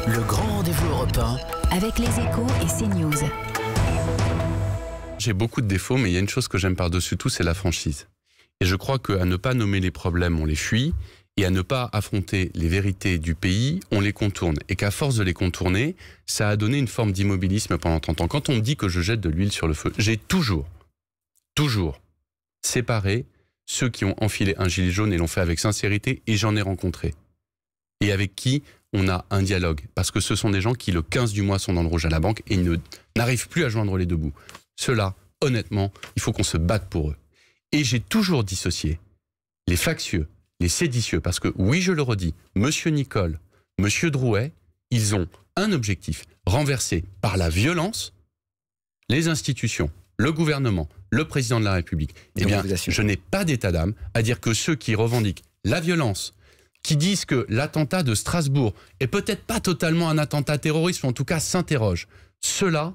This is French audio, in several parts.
Le grand rendez-vous européen avec les Échos et CNews. J'ai beaucoup de défauts, mais il y a une chose que j'aime par-dessus tout, c'est la franchise. Et je crois qu'à ne pas nommer les problèmes, on les fuit, et à ne pas affronter les vérités du pays, on les contourne. Et qu'à force de les contourner, ça a donné une forme d'immobilisme pendant 30 ans. Quand on me dit que je jette de l'huile sur le feu, j'ai toujours séparé ceux qui ont enfilé un gilet jaune et l'ont fait avec sincérité, et j'en ai rencontré. Et avec qui on a un dialogue. Parce que ce sont des gens qui, le 15 du mois, sont dans le rouge à la banque et n'arrivent plus à joindre les deux bouts. Ceux-là, honnêtement, il faut qu'on se batte pour eux. Et j'ai toujours dissocié les factieux, les séditieux, parce que, oui, je le redis, Monsieur Nicole, Monsieur Drouet, ils ont un objectif, renverser par la violence les institutions, le gouvernement, le président de la République. Eh bien, je n'ai pas d'état d'âme à dire que ceux qui revendiquent la violence, qui disent que l'attentat de Strasbourg est peut-être pas totalement un attentat terroriste, ou en tout cas s'interrogent, ceux-là,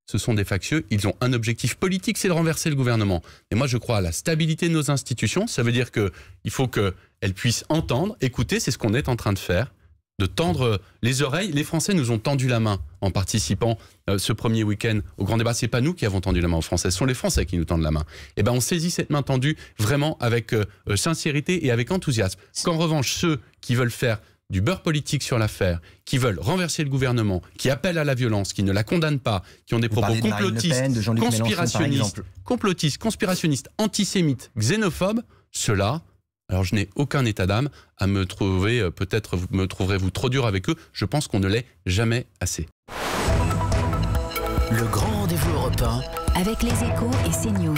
ce sont des factieux, ils ont un objectif politique, c'est de renverser le gouvernement. Et moi, je crois à la stabilité de nos institutions. Ça veut dire qu'il faut qu'elles puissent entendre, écouter, c'est ce qu'on est en train de faire, de tendre les oreilles. Les Français nous ont tendu la main en participant ce premier week-end au grand débat. C'est pas nous qui avons tendu la main aux Français, ce sont les Français qui nous tendent la main. Et ben, on saisit cette main tendue vraiment avec sincérité et avec enthousiasme. Qu'en revanche, ceux qui veulent faire du beurre politique sur l'affaire, qui veulent renverser le gouvernement, qui appellent à la violence, qui ne la condamnent pas, qui ont des propos conspirationnistes, antisémites, xénophobes, ceux-là, alors je n'ai aucun état d'âme à me trouver, peut-être me trouverez-vous trop dur avec eux, je pense qu'on ne l'est jamais assez. Le grand rendez-vous européen avec les Échos et CNews.